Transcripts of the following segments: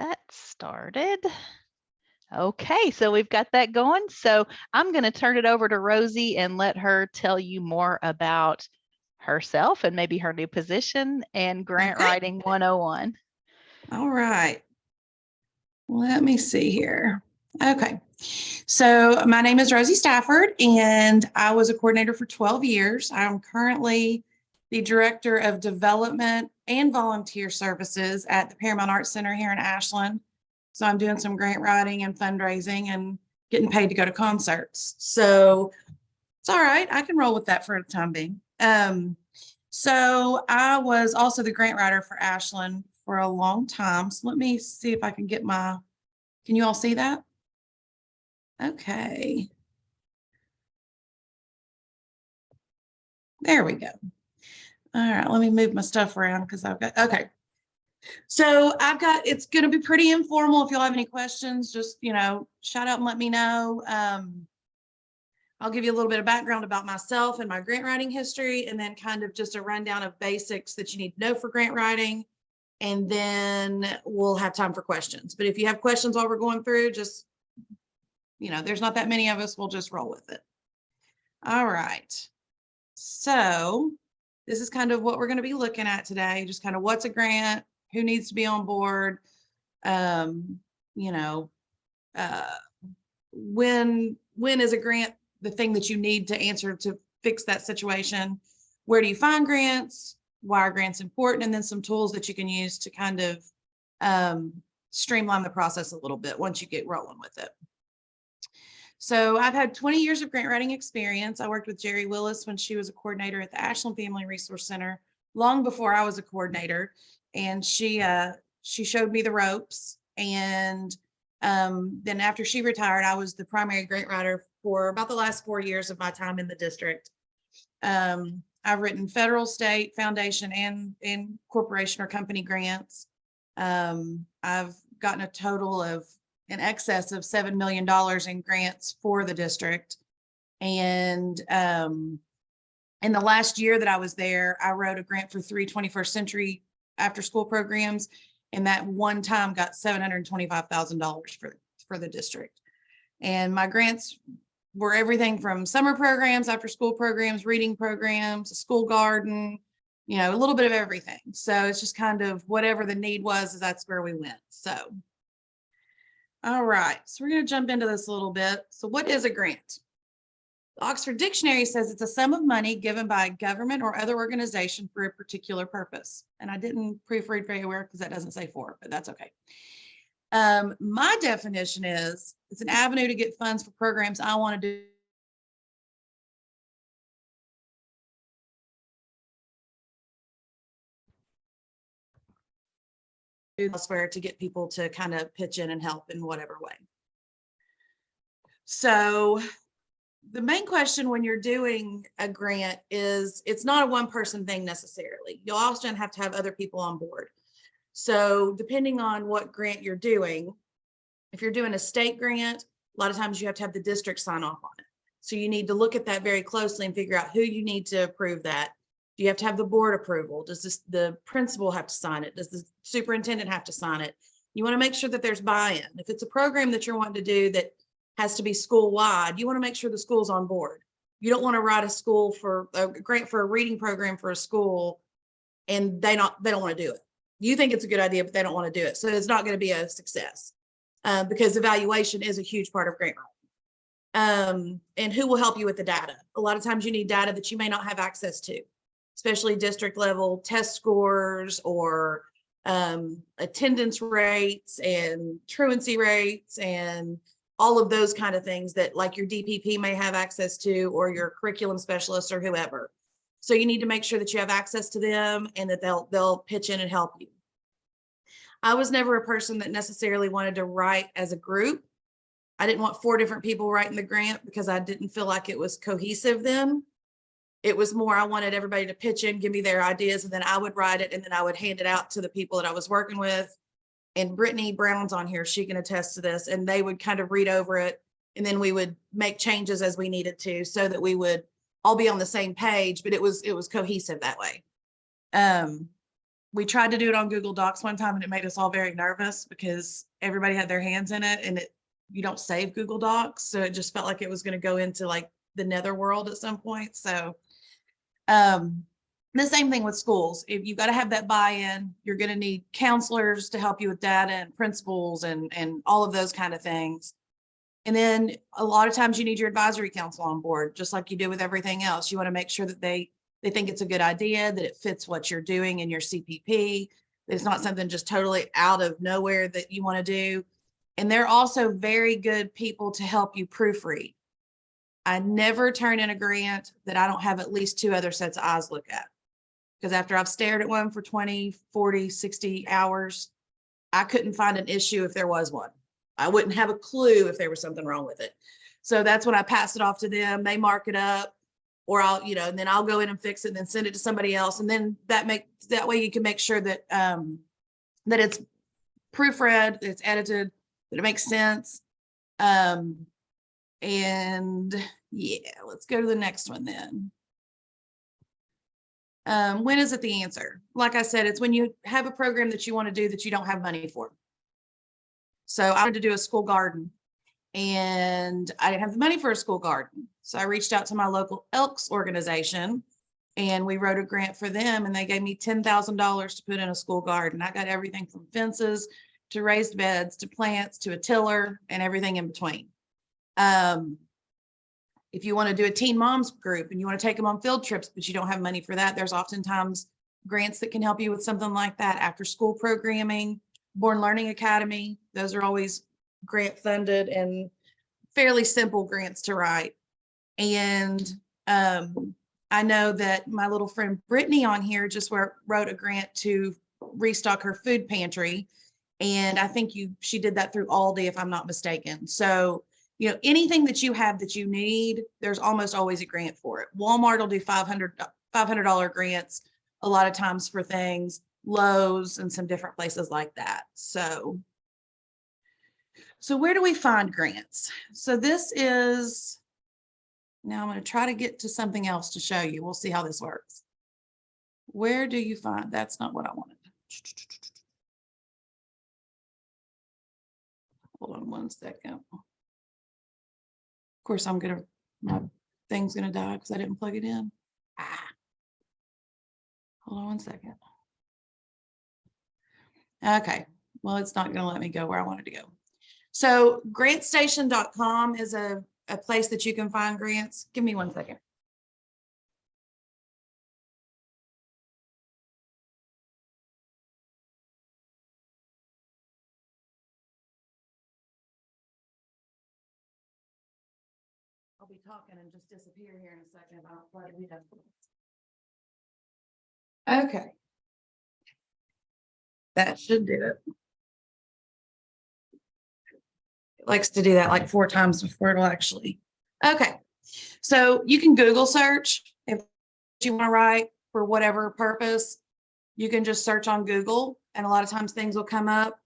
that started. Okay, so we've got that going. So I'm going to turn it over to Rosie and let her tell you more about herself and maybe her new position and grant writing 101. All right. Let me see here. Okay. So my name is Rosie Stafford, and I was a coordinator for 12 years. I'm currently the Director of Development and Volunteer Services at the Paramount Arts Center here in Ashland. So I'm doing some grant writing and fundraising and getting paid to go to concerts. So it's all right. I can roll with that for the time being. So I was also the grant writer for Ashland for a long time. So let me see if I can get can you all see that? Okay. There we go. All right, let me move my stuff around because okay. So it's going to be pretty informal. If you'll have any questions, just, shout out and let me know. I'll give you a little bit of background about myself and my grant writing history, and then kind of just a rundown of basics that you need to know for grant writing. And then we'll have time for questions. But if you have questions while we're going through, just, there's not that many of us, we'll just roll with it. All right. So this is kind of what we're going to be looking at today. Just kind of what's a grant, who needs to be on board, when is a grant the thing that you need to answer to fix that situation? Where do you find grants? Why are grants important? And then some tools that you can use to kind of streamline the process a little bit once you get rolling with it. So I've had 20 years of grant writing experience. I worked with Jerry Willis when she was a coordinator at the Ashland Family Resource Center long before I was a coordinator. And she showed me the ropes. And then after she retired, I was the primary grant writer for about the last 4 years of my time in the district. I've written federal, state, foundation, and corporation or company grants. I've gotten a total of in excess of $7 million in grants for the district. And in the last year that I was there, I wrote a grant for 3 21st century after school programs. And that one time got $725,000 for the district. And my grants were everything from summer programs, after school programs, reading programs, a school garden, a little bit of everything. So it's just kind of whatever the need was, that's where we went. So, all right, so we're going to jump into this a little bit. So what is a grant? The Oxford Dictionary says it's a sum of money given by a government or other organization for a particular purpose. And I didn't proofread very well because that doesn't say for, but that's okay. My definition is it's an avenue to get funds for programs I want to do elsewhere to get people to kind of pitch in and help in whatever way. So the main question when you're doing a grant is it's not a one-person thing necessarily. You'll often have to have other people on board. So depending on what grant you're doing, if you're doing a state grant, a lot of times you have to have the district sign off on it. So you need to look at that very closely and figure out who you need to approve that. Do you have to have the board approval? Does the principal have to sign it? Does the superintendent have to sign it? You want to make sure that there's buy-in. If it's a program that you're wanting to do that has to be school-wide, you want to make sure the school's on board. You don't want to write a grant for a reading program for a school and they don't want to do it. You think it's a good idea, but they don't want to do it. So it's not going to be a success because evaluation is a huge part of grant writing. And who will help you with the data? A lot of times you need data that you may not have access to, especially district level test scores or attendance rates and truancy rates and all of those kind of things that like your DPP may have access to or your curriculum specialist or whoever. So you need to make sure that you have access to them and that they'll pitch in and help you. I was never a person that necessarily wanted to write as a group. I didn't want 4 different people writing the grant because I didn't feel like it was cohesive then. It was more, I wanted everybody to pitch in, give me their ideas, and then I would write it and then I would hand it out to the people that I was working with. And Brittany Brown's on here, she can attest to this, and they would kind of read over it. And then we would make changes as we needed to so that we would all be on the same page, but it was cohesive that way. we tried to do it on Google Docs one time and it made us all very nervous because everybody had their hands in it, and you don't save Google Docs. So it just felt like it was going to go into like the netherworld at some point. So the same thing with schools. If you got to have that buy-in, you're going to need counselors to help you with data and principals and all of those kind of things. And then a lot of times you need your advisory council on board, just like you do with everything else. You want to make sure that they think it's a good idea, that it fits what you're doing in your CPP. That it's not something just totally out of nowhere that you want to do. And they're also very good people to help you proofread. I never turn in a grant that I don't have at least 2 other sets of eyes look at. Because after I've stared at one for 20, 40, 60 hours, I couldn't find an issue if there was one. I wouldn't have a clue if there was something wrong with it. So that's when I pass it off to them. They mark it up, or I'll, and then I'll go in and fix it and then send it to somebody else. And then that way you can make sure that that it's proofread, that it's edited, that it makes sense. And yeah, let's go to the next one then. When is it the answer? Like I said, it's when you have a program that you want to do that you don't have money for. So I wanted to do a school garden and I didn't have the money for a school garden. So I reached out to my local Elks organization and we wrote a grant for them, and they gave me $10,000 to put in a school garden. I got everything from fences to raised beds to plants to a tiller and everything in between. If you want to do a teen moms group and you want to take them on field trips, but you don't have money for that, there's oftentimes grants that can help you with something like that. After school programming, Born Learning Academy, those are always grant funded and fairly simple grants to write. And I know that my little friend Brittany on here just wrote a grant to restock her food pantry. And I think she did that through Aldi, if I'm not mistaken. So anything that you have that you need, there's almost always a grant for it. Walmart will do $500 grants a lot of times for things, Lowe's and some different places like that. So where do we find grants? So this is, now I'm going to try to get to something else to show you. We'll see how this works. Where do you find, that's not what I wanted. Hold on one second. Of course, my thing's gonna die because I didn't plug it in. Hold on one second. Okay, well, it's not gonna let me go where I wanted to go. So grantstation.com is a place that you can find grants. Give me one second. I'll be talking and just disappear here in a second if I don't plug it in. Okay. That should do it. It likes to do that like 4 times before it'll actually. Okay. So you can Google search if you want to write for whatever purpose. You can just search on Google and a lot of times things will come up.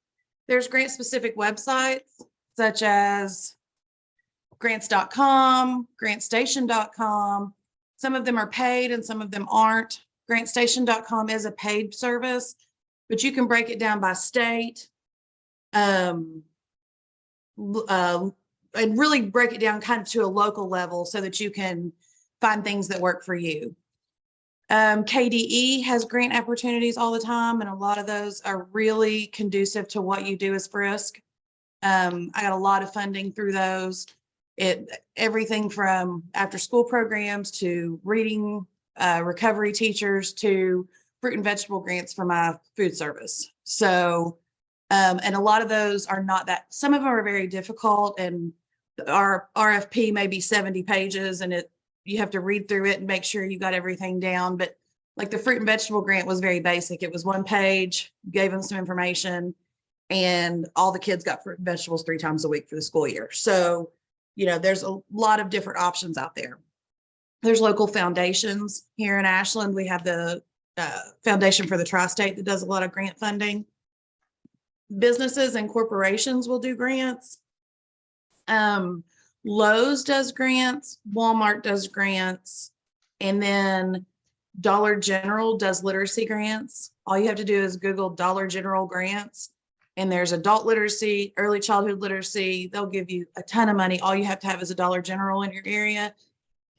There's grant specific websites such as grants.com, grantstation.com. Some of them are paid and some of them aren't. Grantstation.com is a paid service, but you can break it down by state and really break it down kind of to a local level so that you can find things that work for you. KDE has grant opportunities all the time, and a lot of those are really conducive to what you do as Frisk. I got a lot of funding through those. Everything from after school programs to reading recovery teachers to fruit and vegetable grants for my food service. So, and a lot of those are not that, some of them are very difficult, and our RFP may be 70 pages and you have to read through it and make sure you got everything down. But like the fruit and vegetable grant was very basic. It was 1 page, gave them some information, and all the kids got fruit and vegetables 3 times a week for the school year. So, there's a lot of different options out there. There's local foundations here in Ashland. We have the Foundation for the Tri-State that does a lot of grant funding. Businesses and corporations will do grants. Lowe's does grants, Walmart does grants, and then Dollar General does literacy grants. All you have to do is Google Dollar General grants, and there's adult literacy, early childhood literacy. They'll give you a ton of money. All you have to have is a Dollar General in your area.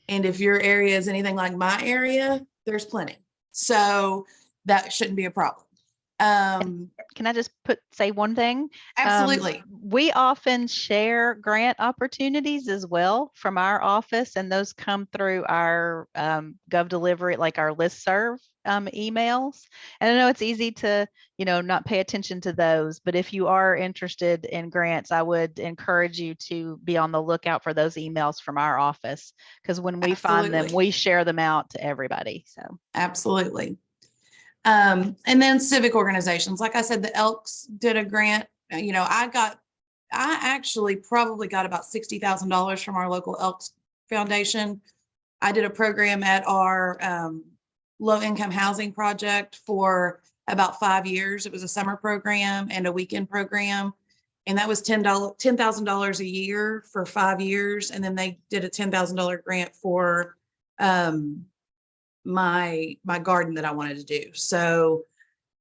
And if your area is anything like my area, there's plenty. So that shouldn't be a problem. Can I just say one thing? Absolutely. We often share grant opportunities as well from our office, and those come through our Gov Delivery, like our listserv emails. And I know it's easy to, not pay attention to those, but if you are interested in grants, I would encourage you to be on the lookout for those emails from our office, because when we find them, Absolutely. we share them out to everybody. So Absolutely. And then civic organizations. Like I said, the Elks did a grant. I actually probably got about $60,000 from our local Elks Foundation. I did a program at our low income housing project for about 5 years. It was a summer program and a weekend program. And that was $10,000 a year for 5 years. And then they did a $10,000 grant for my garden that I wanted to do. So,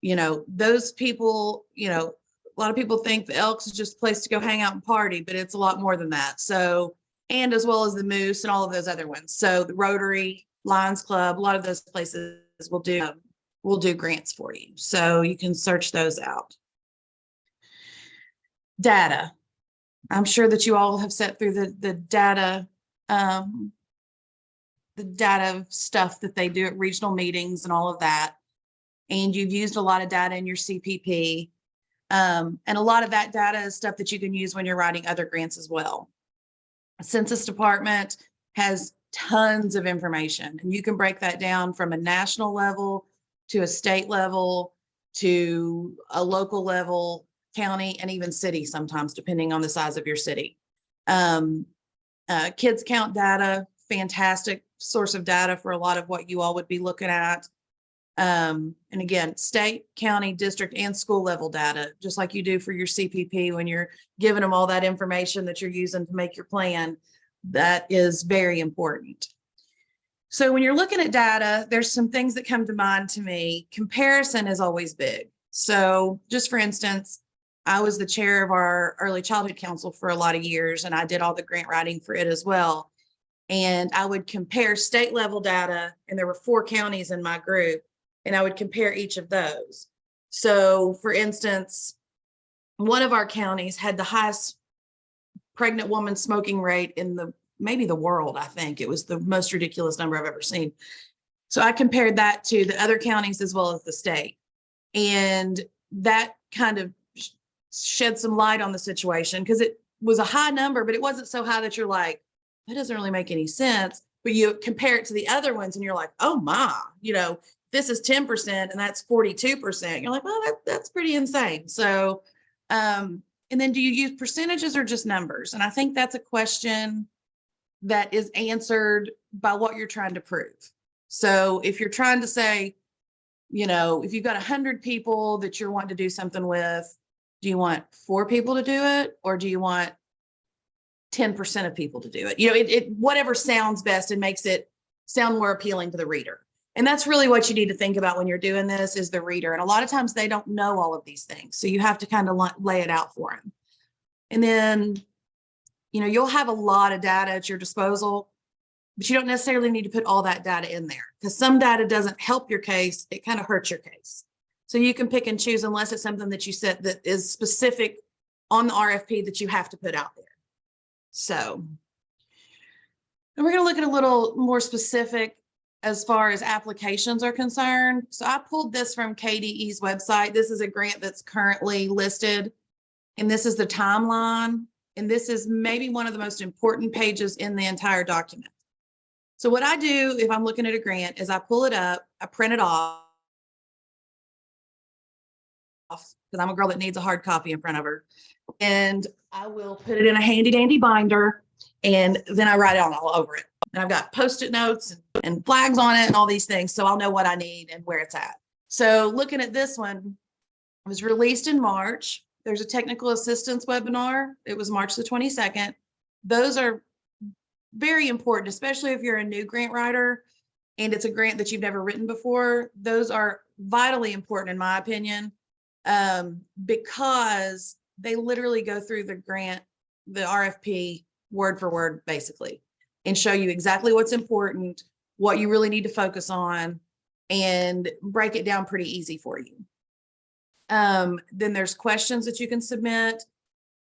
those people, a lot of people think the Elks is just a place to go hang out and party, but it's a lot more than that. So, and as well as the Moose and all of those other ones. So the Rotary, Lions Club, a lot of those places will do grants for you. So you can search those out. Data. I'm sure that you all have sat through the data stuff that they do at regional meetings and all of that. And you've used a lot of data in your CPP. And a lot of that data is stuff that you can use when you're writing other grants as well. The Census Department has tons of information, and you can break that down from a national level to a state level to a local level, county, and even city sometimes, depending on the size of your city. Kids count data, fantastic source of data for a lot of what you all would be looking at. And again, state, county, district, and school level data, just like you do for your CPP when you're giving them all that information that you're using to make your plan. That is very important. So when you're looking at data, there's some things that come to mind to me. Comparison is always big. So just for instance, I was the chair of our early childhood council for a lot of years, and I did all the grant writing for it as well. And I would compare state level data, and there were 4 counties in my group, and I would compare each of those. So for instance, one of our counties had the highest pregnant woman smoking rate in maybe the world. I think it was the most ridiculous number I've ever seen. So I compared that to the other counties as well as the state. And that kind of shed some light on the situation, because it was a high number, but it wasn't so high that you're like, that doesn't really make any sense. But you compare it to the other ones and you're like, oh my, this is 10% and that's 42%. You're like, well, that's pretty insane. So, and then do you use percentages or just numbers? And I think that's a question that is answered by what you're trying to prove. So if you're trying to say, if you've got 100 people that you're wanting to do something with, do you want 4 people to do it, or do you want 10% of people to do it? It whatever sounds best and makes it sound more appealing to the reader. And that's really what you need to think about when you're doing this, is the reader. And a lot of times they don't know all of these things. So you have to kind of lay it out for them. And then, you'll have a lot of data at your disposal, but you don't necessarily need to put all that data in there, because some data doesn't help your case. It kind of hurts your case. So you can pick and choose, unless it's something that you said that is specific on the RFP that you have to put out there. So, and we're going to look at a little more specific as far as applications are concerned. So I pulled this from KDE's website. This is a grant that's currently listed, and this is the timeline. And this is maybe one of the most important pages in the entire document. So what I do if I'm looking at a grant is I pull it up, I print it off, because I'm a girl that needs a hard copy in front of her, and I will put it in a handy dandy binder, and then I write it on all over it. And I've got Post-it notes and flags on it and all these things, so I'll know what I need and where it's at. So looking at this one, it was released in March. There's a technical assistance webinar. It was March the 22nd. Those are very important, especially if you're a new grant writer. and it's a grant that you've never written before, those are vitally important in my opinion, because they literally go through the grant, the RFP word for word, basically, and show you exactly what's important, what you really need to focus on, and break it down pretty easy for you. Then there's questions that you can submit.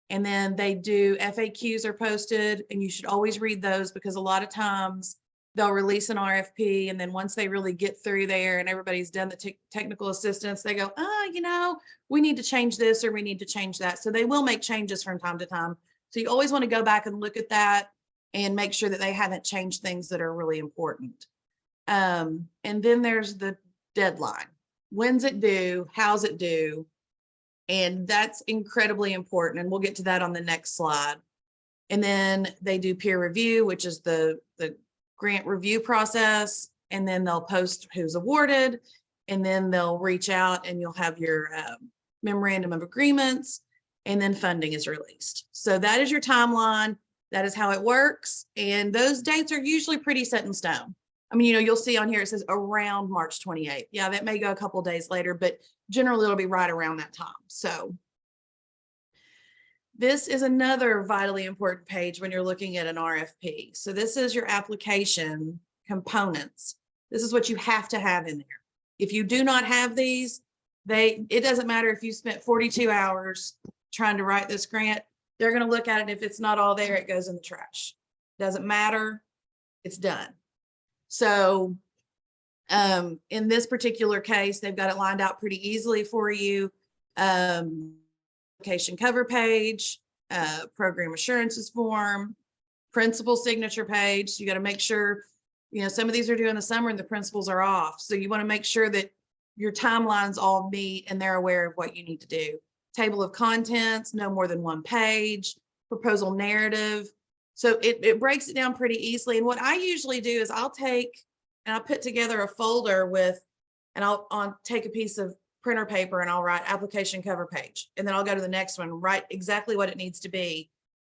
And then they do FAQs are posted, and you should always read those, because a lot of times they'll release an RFP. And then once they really get through there and everybody's done the technical assistance, they go, oh, we need to change this or we need to change that. So they will make changes from time to time. So you always want to go back and look at that and make sure that they haven't changed things that are really important. And then there's the deadline. When's it due? How's it due? And that's incredibly important. And we'll get to that on the next slide. And then they do peer review, which is the grant review process. And then they'll post who's awarded. And then they'll reach out and you'll have your memorandum of agreements. And then funding is released. So that is your timeline. That is how it works. And those dates are usually pretty set in stone. I mean, you'll see on here, it says around March 28th. Yeah, that may go a couple of days later, but generally it'll be right around that time. So this is another vitally important page when you're looking at an RFP. So this is your application components. This is what you have to have in there. If you do not have these, it doesn't matter if you spent 42 hours trying to write this grant, they're going to look at it. If it's not all there, it goes in the trash. Doesn't matter. It's done. So in this particular case, they've got it lined out pretty easily for you. Application cover page, program assurances form, principal signature page. So you got to make sure, some of these are due in the summer and the principals are off. So you want to make sure that your timelines all meet and they're aware of what you need to do. Table of contents, no more than one page, proposal narrative. So it breaks it down pretty easily. And what I usually do is I'll put together a folder and I'll take a piece of printer paper and I'll write application cover page. And then I'll go to the next one, write exactly what it needs to be.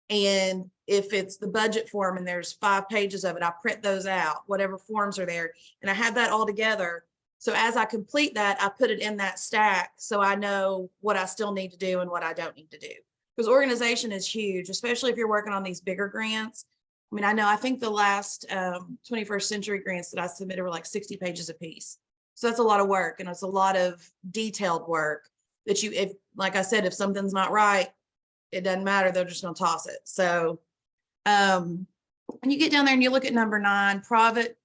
And if it's the budget form and there's 5 pages of it, I print those out, whatever forms are there. And I have that all together. So as I complete that, I put it in that stack so I know what I still need to do and what I don't need to do. Because organization is huge, especially if you're working on these bigger grants. I mean, I think the last 21st century grants that I submitted were like 60 pages a piece. So that's a lot of work, and it's a lot of detailed work that like I said, if something's not right, it doesn't matter. They're just going to toss it. So and you get down there and you look at number 9, private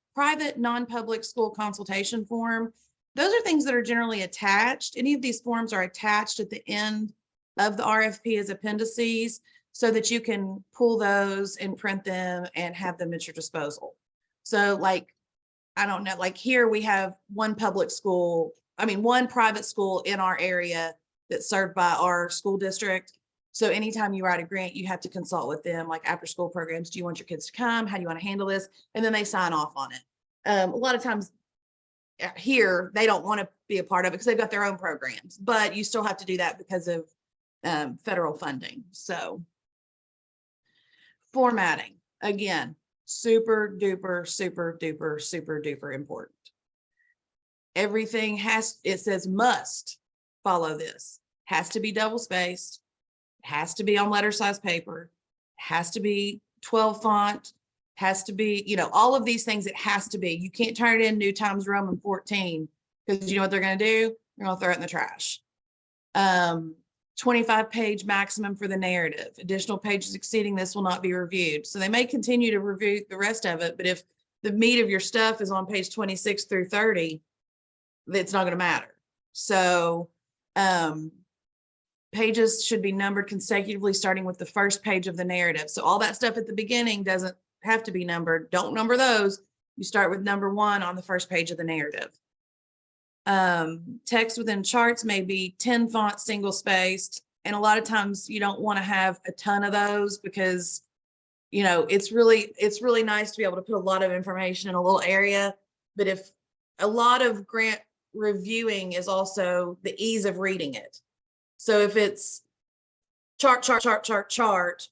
non-public school consultation form. Those are things that are generally attached. Any of these forms are attached at the end of the RFP as appendices so that you can pull those and print them and have them at your disposal. So like, I don't know, like here we have one private school in our area that's served by our school district. So anytime you write a grant, you have to consult with them, like after school programs. Do you want your kids to come? How do you want to handle this? And then they sign off on it. A lot of times here, they don't want to be a part of it because they've got their own programs, but you still have to do that because of federal funding. So formatting, again, super duper, super duper, super duper important. Everything it says must follow this. Has to be double spaced, has to be on letter size paper, has to be 12 font, has to be, all of these things, it has to be. You can't turn it in New Times Roman 14 because you know what they're going to do? They're going to throw it in the trash. 25-page maximum for the narrative. Additional pages exceeding this will not be reviewed. So they may continue to review the rest of it, but if the meat of your stuff is on page 26 through 30, it's not going to matter. So pages should be numbered consecutively starting with the first page of the narrative. So all that stuff at the beginning doesn't have to be numbered. Don't number those. You start with number 1 on the first page of the narrative. Text within charts may be 10 font single spaced. And a lot of times you don't want to have a ton of those because, it's really nice to be able to put a lot of information in a little area. But if a lot of grant reviewing is also the ease of reading it. So if it's chart,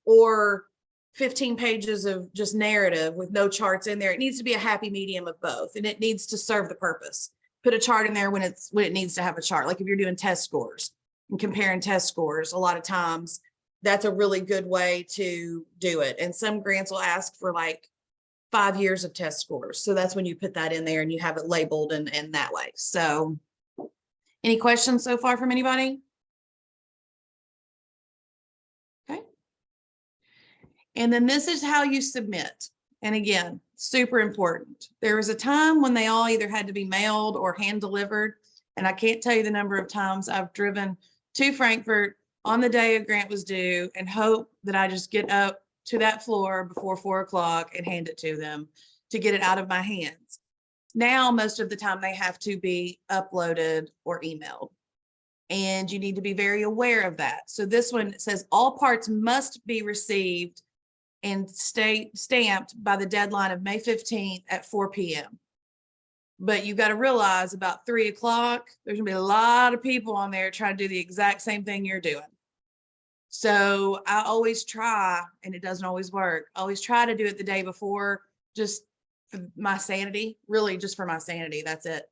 or 15 pages of just narrative with no charts in there. It needs to be a happy medium of both, and it needs to serve the purpose. Put a chart in there when it needs to have a chart. Like if you're doing test scores and comparing test scores, a lot of times that's a really good way to do it. And some grants will ask for like 5 years of test scores. So that's when you put that in there and you have it labeled and that way. So any questions so far from anybody? Okay. And then this is how you submit. And again, super important. There was a time when they all either had to be mailed or hand delivered. And I can't tell you the number of times I've driven to Frankfort on the day a grant was due and hope that I just get up to that floor before 4 o'clock and hand it to them to get it out of my hands. Now, most of the time they have to be uploaded or emailed. And you need to be very aware of that. So this one says all parts must be received and stay stamped by the deadline of May 15th at 4 p.m. But you got to realize about 3 o'clock, there's gonna be a lot of people on there trying to do the exact same thing you're doing. So I always try, and it doesn't always work, I always try to do it the day before, just for my sanity, really just for my sanity, that's it.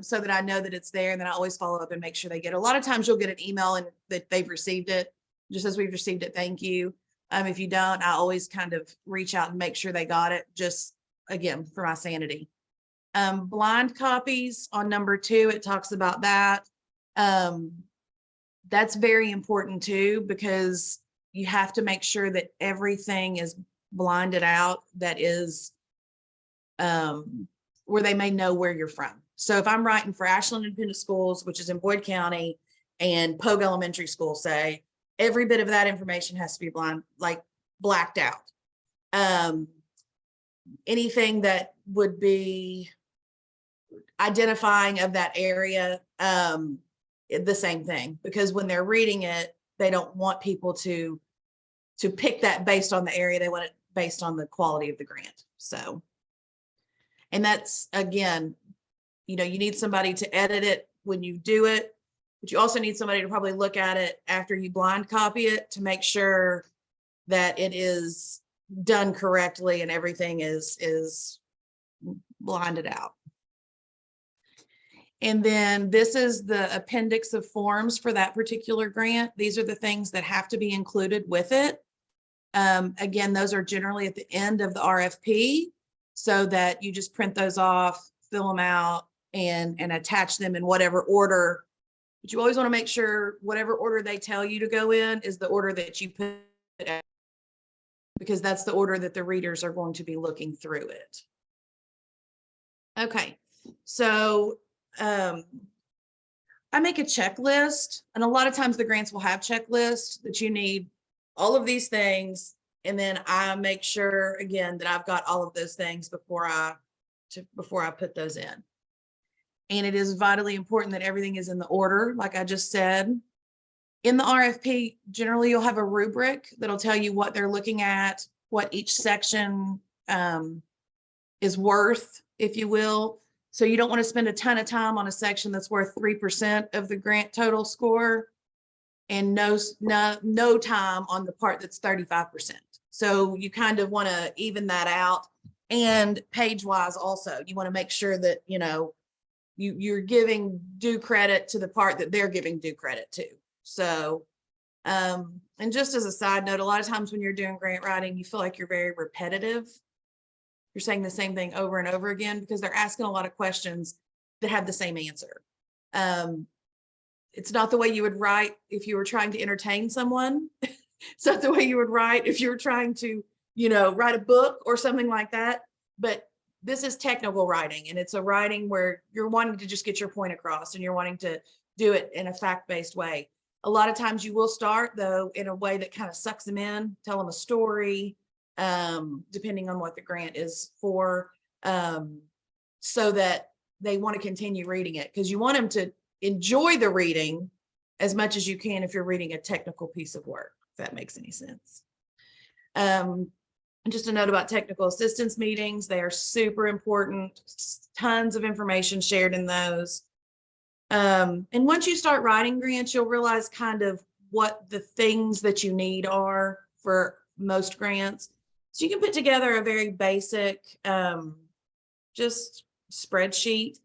So that I know that it's there, and then I always follow up and make sure they get it. A lot of times you'll get an email and that they've received it, just as we've received it, thank you. If you don't, I always kind of reach out and make sure they got it, just again, for my sanity. Blind copies on number 2, it talks about that. That's very important too, because you have to make sure that everything is blinded out, that is where they may know where you're from. So if I'm writing for Ashland Independent Schools, which is in Boyd County, and Pogue Elementary School, say, every bit of that information has to be blacked out. Anything that would be identifying of that area, the same thing, because when they're reading it, they don't want people to pick that based on the area. They want it based on the quality of the grant. So, and that's, again, you need somebody to edit it when you do it, but you also need somebody to probably look at it after you blind copy it to make sure that it is done correctly and everything is blinded out. And then this is the appendix of forms for that particular grant. These are the things that have to be included with it. Again, those are generally at the end of the RFP, so that you just print those off, fill them out, and attach them in whatever order. But you always want to make sure whatever order they tell you to go in is the order that you put it in, because that's the order that the readers are going to be looking through it. Okay, so I make a checklist, and a lot of times the grants will have checklists that you need all of these things, and then I make sure again that I've got all of those things before I put those in. And it is vitally important that everything is in the order, like I just said. In the RFP, generally you'll have a rubric that'll tell you what they're looking at, what each section is worth, if you will. So you don't want to spend a ton of time on a section that's worth 3% of the grant total score, and no time on the part that's 35%. So you kind of want to even that out. And page wise also, you want to make sure that you're giving due credit to the part that they're giving due credit to. So and just as a side note, a lot of times when you're doing grant writing, you feel like you're very repetitive. You're saying the same thing over and over again because they're asking a lot of questions that have the same answer. It's not the way you would write if you were trying to entertain someone. It's not the way you would write if you were trying to, write a book or something like that. But this is technical writing, and it's a writing where you're wanting to just get your point across, and you're wanting to do it in a fact-based way. A lot of times you will start though in a way that kind of sucks them in, tell them a story, depending on what the grant is for, so that they want to continue reading it, because you want them to enjoy the reading as much as you can if you're reading a technical piece of work, if that makes any sense. And just a note about technical assistance meetings, they are super important. Tons of information shared in those. And once you start writing grants, you'll realize kind of what the things that you need are for most grants. So you can put together a very basic, just spreadsheet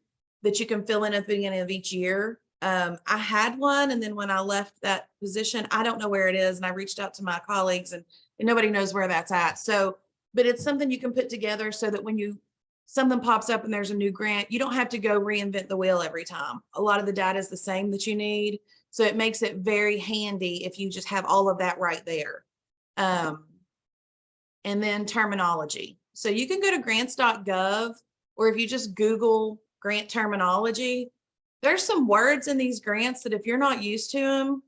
that you can fill in at the beginning of each year. I had one, and then when I left that position, I don't know where it is. And I reached out to my colleagues, and nobody knows where that's at. So, but it's something you can put together so that when something pops up and there's a new grant, you don't have to go reinvent the wheel every time. A lot of the data is the same that you need. So it makes it very handy if you just have all of that right there. And then terminology. So you can go to grants.gov, or if you just Google grant terminology, there's some words in these grants that if you're not used to them,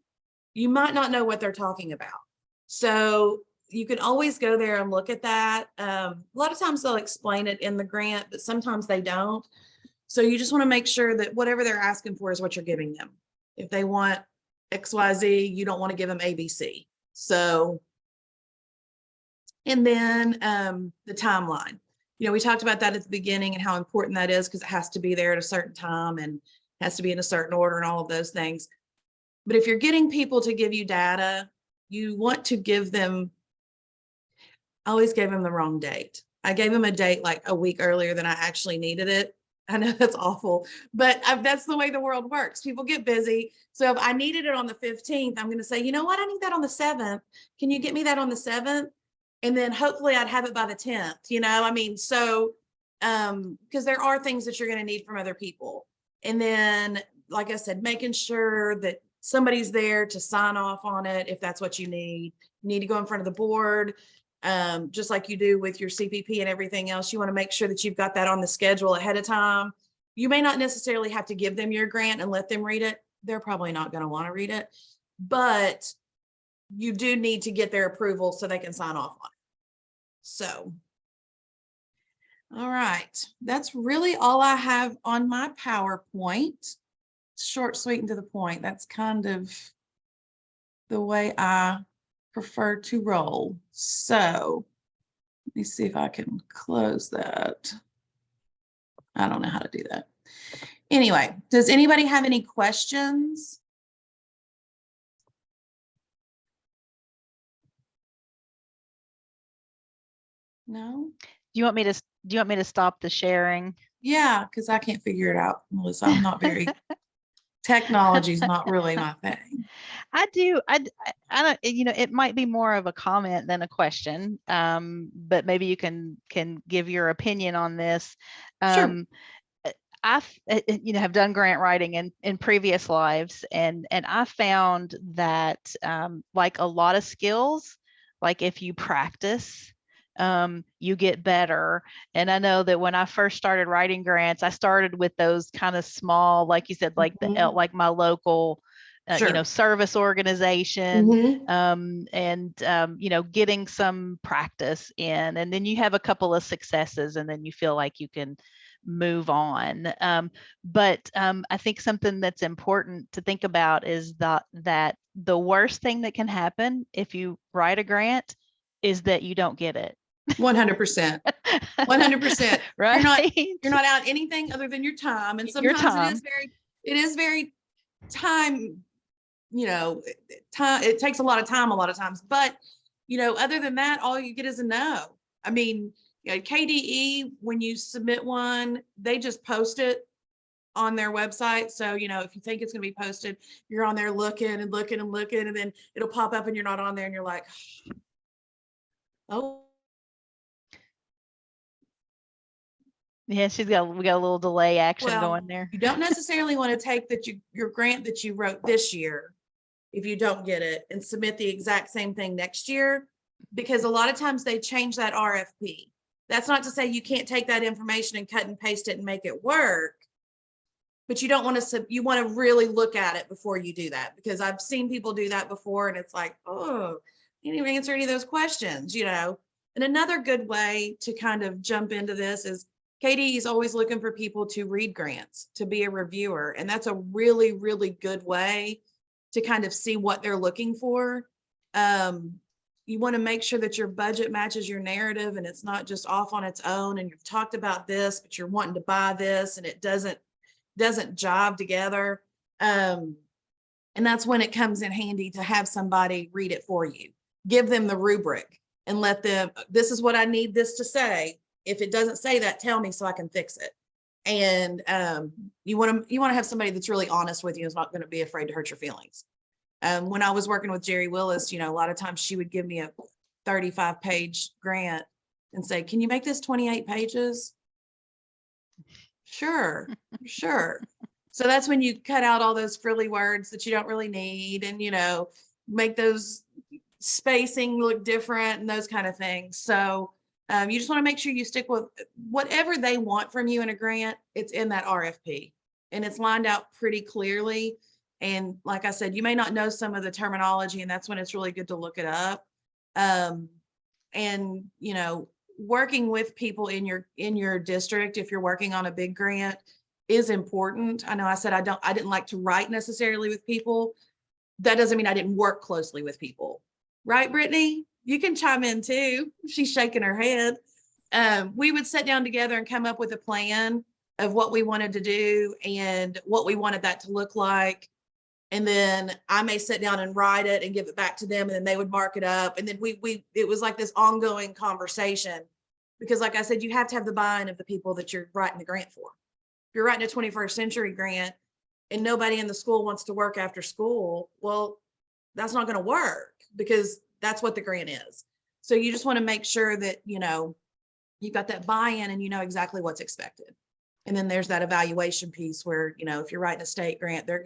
you might not know what they're talking about. So you can always go there and look at that. A lot of times they'll explain it in the grant, but sometimes they don't. So you just want to make sure that whatever they're asking for is what you're giving them. If they want XYZ, you don't want to give them ABC. So, and then the timeline. You know, we talked about that at the beginning and how important that is because it has to be there at a certain time and has to be in a certain order and all of those things. But if you're getting people to give you data, you want to give them, I always gave them the wrong date. I gave them a date like a week earlier than I actually needed it. I know that's awful, but that's the way the world works. People get busy. So if I needed it on the 15th, I'm going to say, you know what? I need that on the 7th. Can you get me that on the 7th? And then hopefully I'd have it by the 10th, you know, I mean, so, because there are things that you're going to need from other people. And then, like I said, making sure that somebody's there to sign off on it. If that's what you need to go in front of the board, just like you do with your CPP and everything else. You want to make sure that you've got that on the schedule ahead of time. You may not necessarily have to give them your grant and let them read it. They're probably not going to want to read it, but you do need to get their approval so they can sign off on it. So, all right, that's really all I have on my PowerPoint. Short, sweet, and to the point. That's kind of the way I prefer to roll. So let me see if I can close that. I don't know how to do that. Anyway, does anybody have any questions? No? Do you want me to stop the sharing? Yeah, because I can't figure it out, Melissa. I'm not very technology's not really my thing. I don't, you know, it might be more of a comment than a question. But maybe you can give your opinion on this. Sure. I've have done grant writing in previous lives, and I found that like a lot of skills, like if you practice, you get better. And I know that when I first started writing grants, I started with those kind of small, like you said, like like my local Sure. service organization, getting some practice in, and then you have a couple of successes, and then you feel like you can move on. But I think something that's important to think about is that the worst thing that can happen if you write a grant is that you don't get it. 100%. 100%. Right. You're not out anything other than your time. And sometimes it is very time, it takes a lot of time a lot of times. But, other than that, all you get is a no. I mean, KDE, when you submit one, they just post it on their website. So, if you think it's going to be posted, you're on there looking and looking and looking, and then it'll pop up and you're not on there and you're like, oh. Yeah, we got a little delay action going there. You don't necessarily want to take your grant that you wrote this year, if you don't get it, and submit the exact same thing next year, because a lot of times they change that RFP. That's not to say you can't take that information and cut and paste it and make it work, but you don't want to, you want to really look at it before you do that, because I've seen people do that before and it's like, oh, you didn't even answer any of those questions, And another good way to kind of jump into this is KDE is always looking for people to read grants, to be a reviewer. And that's a really, really good way to kind of see what they're looking for. You want to make sure that your budget matches your narrative and it's not just off on its own and you've talked about this, but you're wanting to buy this and it doesn't jive together. And that's when it comes in handy to have somebody read it for you. Give them the rubric. and let them, this is what I need this to say. If it doesn't say that, tell me so I can fix it. And you want to have somebody that's really honest with you, is not going to be afraid to hurt your feelings. When I was working with Jerry Willis, a lot of times she would give me a 35-page grant and say, can you make this 28 pages? Sure, sure. So that's when you cut out all those frilly words that you don't really need, and, make those spacing look different and those kind of things. So you just want to make sure you stick with whatever they want from you in a grant. It's in that RFP and it's lined out pretty clearly. And like I said, you may not know some of the terminology, and that's when it's really good to look it up. And, working with people in your district, if you're working on a big grant, is important. I know I said I didn't like to write necessarily with people. That doesn't mean I didn't work closely with people. Right, Brittany? You can chime in too. She's shaking her head. We would sit down together and come up with a plan of what we wanted to do and what we wanted that to look like. And then I may sit down and write it and give it back to them, and then they would mark it up. And then it was like this ongoing conversation, because like I said, you have to have the buy-in of the people that you're writing the grant for. If you're writing a 21st century grant and nobody in the school wants to work after school, well, that's not going to work, because that's what the grant is. So you just want to make sure that, you've got that buy-in and you know exactly what's expected. And then there's that evaluation piece where, if you're writing a state grant, they're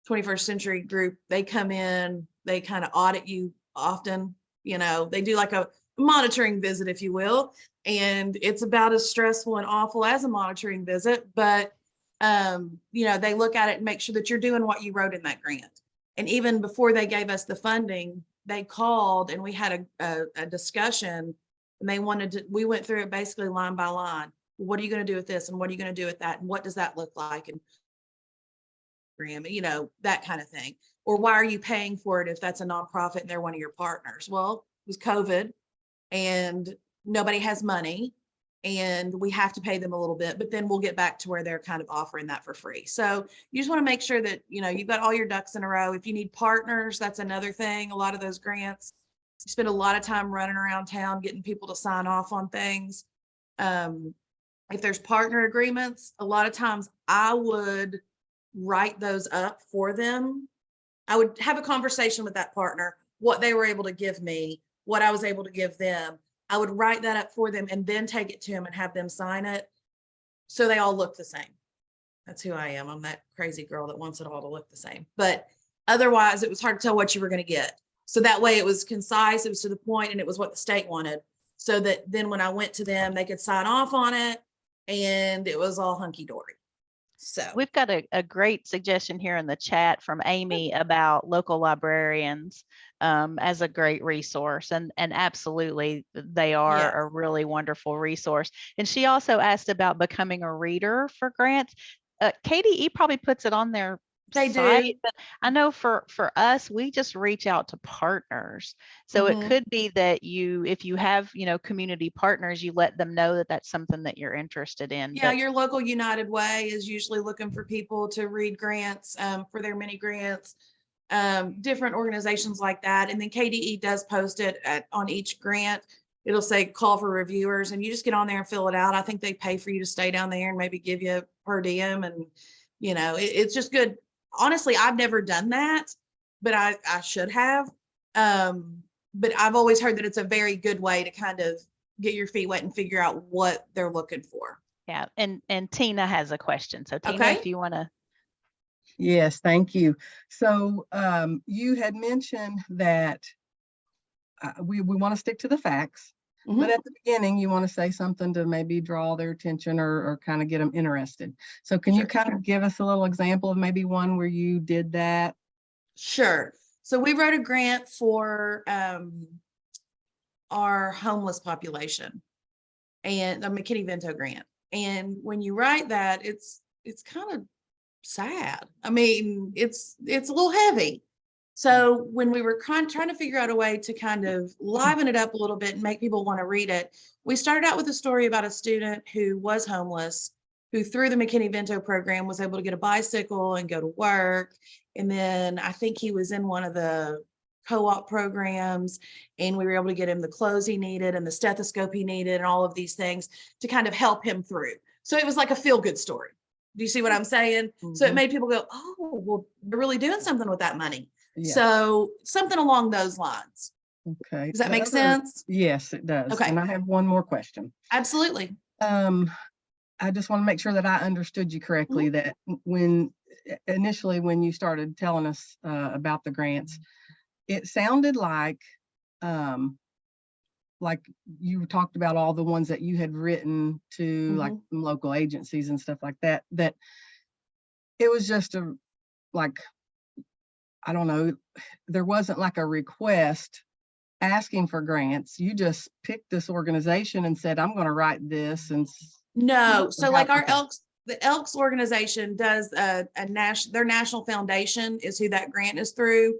21st century group, they come in, they kind of audit you often, they do like a monitoring visit, if you will. And it's about as stressful and awful as a monitoring visit, but they look at it and make sure that you're doing what you wrote in that grant. And even before they gave us the funding, they called and we had a discussion, and we went through it basically line by line. What are you going to do with this? And what are you going to do with that? And what does that look like? And that kind of thing. Or why are you paying for it if that's a nonprofit and they're one of your partners? Well, it was COVID and nobody has money, and we have to pay them a little bit, but then we'll get back to where they're kind of offering that for free. So you just want to make sure that, you've got all your ducks in a row. If you need partners, that's another thing. A lot of those grants, you spend a lot of time running around town, getting people to sign off on things. If there's partner agreements, a lot of times I would write those up for them. I would have a conversation with that partner, what they were able to give me, what I was able to give them. I would write that up for them and then take it to them and have them sign it, so they all look the same. That's who I am. I'm that crazy girl that wants it all to look the same. But otherwise, it was hard to tell what you were going to get. So that way it was concise, it was to the point, and it was what the state wanted. So that then when I went to them, they could sign off on it and it was all hunky-dory. So we've got a great suggestion here in the chat from Amy about local librarians as a great resource, and absolutely they are yes. a really wonderful resource. And she also asked about becoming a reader for grants. KDE probably puts it on their They site, do. but I know for us, we just reach out to partners. So it could be that if you have, community partners, you let them know that that's something that you're interested in. Yeah, your local United Way is usually looking for people to read grants for their mini grants, different organizations like that. And then KDE does post it on each grant. It'll say call for reviewers, and you just get on there and fill it out. I think they pay for you to stay down there and maybe give you per diem, and it's just good. Honestly, I've never done that, but I should have. But I've always heard that it's a very good way to kind of get your feet wet and figure out what they're looking for. Yeah. And Tina has a question. So Tina, Okay. if you want to. Yes, thank you. So you had mentioned that we want to stick to the facts, but at the beginning you want to say something to maybe draw their attention or kind of get them interested. So can you kind of give us a little example of maybe one where you did that? Sure. So we wrote a grant for our homeless population, and a McKinney-Vento grant. And when you write that, it's kind of sad. I mean, it's a little heavy. So when we were trying to figure out a way to kind of liven it up a little bit and make people want to read it, we started out with a story about a student who was homeless, who through the McKinney-Vento program was able to get a bicycle and go to work. And then I think he was in one of the co-op programs, and we were able to get him the clothes he needed and the stethoscope he needed and all of these things to kind of help him through. So it was like a feel-good story. Do you see what I'm saying? So it Mhm. made people go, oh, well, they're really doing something with that money. Yeah. So something along those lines. Okay. Does that The make other- sense? Yes, it does. Okay. And I have one more question. Absolutely. I just want to make sure that I understood you correctly, that when initially when you started telling us about the grants, it sounded like you talked about all the ones that you had written to like some local agencies and stuff like that, that it was just I don't know, there wasn't like a request asking for grants. You just picked this organization and said, I'm going to write this. And No. So like our okay. the Elks organization does their national foundation is who that grant is through.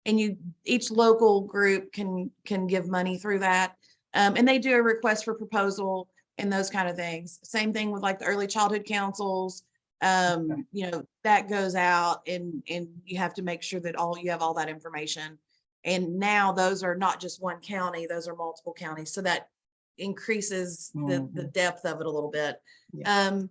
And each local group can give money through that. And they do a request for proposal and those kind of things. Same thing with like the early childhood councils. You know, that goes out and you have to make sure that you have all that information. And now those are not just one county, those are multiple counties. So that increases the depth of it a little bit. Yeah.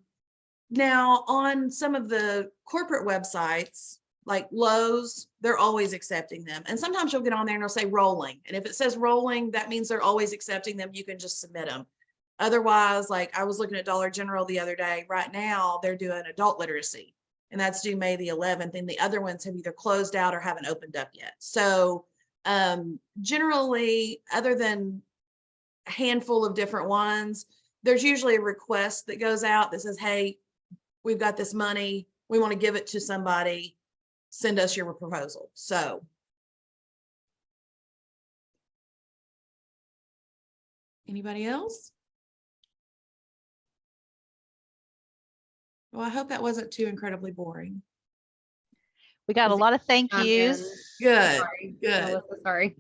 Now on some of the corporate websites, like Lowe's, they're always accepting them. And sometimes you'll get on there and it'll say rolling. And if it says rolling, that means they're always accepting them. You can just submit them. Otherwise, like I was looking at Dollar General the other day, right now they're doing adult literacy and that's due May the 11th. And the other ones have either closed out or haven't opened up yet. So generally, other than a handful of different ones, there's usually a request that goes out that says, hey, we've got this money. We want to give it to somebody. Send us your proposal. So. Anybody else? Well, I hope that wasn't too incredibly boring. We got a lot of thank chime yous. in. Good, Sorry, good. Melissa, sorry.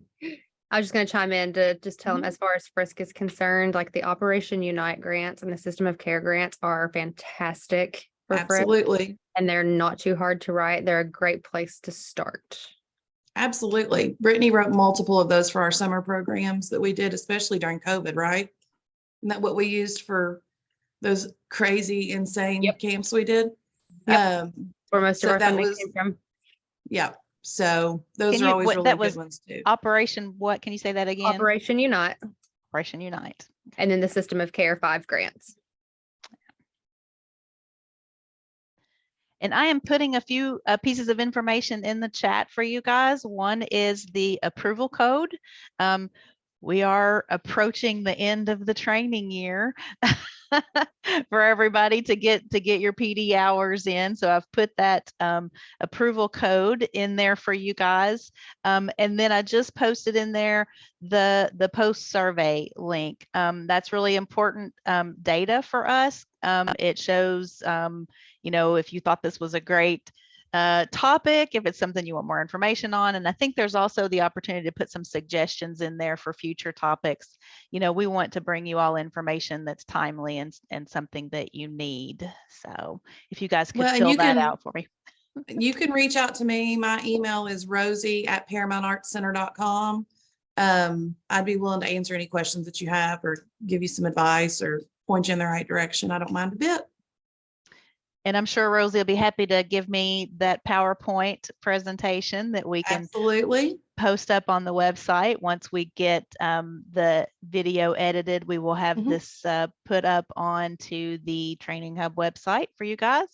I was just going to chime in to just tell them, as far as Frisk is concerned, like the Operation Unite grants and the System of Care grants are fantastic for Frisk, Absolutely. and they're not too hard to write. They're a great place to start. Absolutely. Brittany wrote multiple of those for our summer programs that we did, especially during COVID, right? Isn't that what we used for those crazy, insane camps we did? Where most of so our that funding was- came from. Yeah. So those Can are you- always what- really that good was ones too. Operation what? Can you say that again? Operation Unite, Operation Unite. and then the System of Care 5 grants. And I am putting a few pieces of information in the chat for you guys. One is the approval code. We are approaching the end of the training year for everybody to get your PD hours in. So I've put that approval code in there for you guys. And then I just posted in there the post survey link. That's really important data for us. It shows, you know, if you thought this was a great topic, if it's something you want more information on. And I think there's also the opportunity to put some suggestions in there for future topics. You know, we want to bring you all information that's timely and something that you need. So if you guys could fill that out for me. You can reach out to me. My email is rosie@ParamountArtsCenter.com. I'd be willing to answer any questions that you have or give you some advice or point you in the right direction. I don't mind a bit. And I'm sure Rosie will be happy to give me that PowerPoint presentation that we can Absolutely post up on the website. Once we get the video edited, we will have this put up onto the Training Hub website for you guys.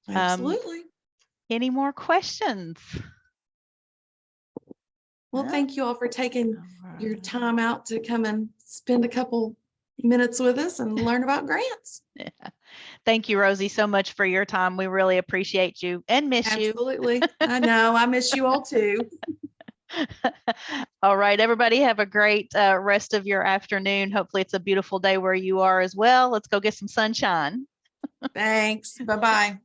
Absolutely. Any more questions? Well, thank you all for taking your time out to come and spend a couple minutes with us and learn about grants. Yeah. Thank you, Rosie, so much for your time. We really appreciate you and miss you. Absolutely. I know. I miss you all too. All right, everybody have a great rest of your afternoon. Hopefully it's a beautiful day where you are as well. Let's go get some sunshine. Thanks. Bye-bye.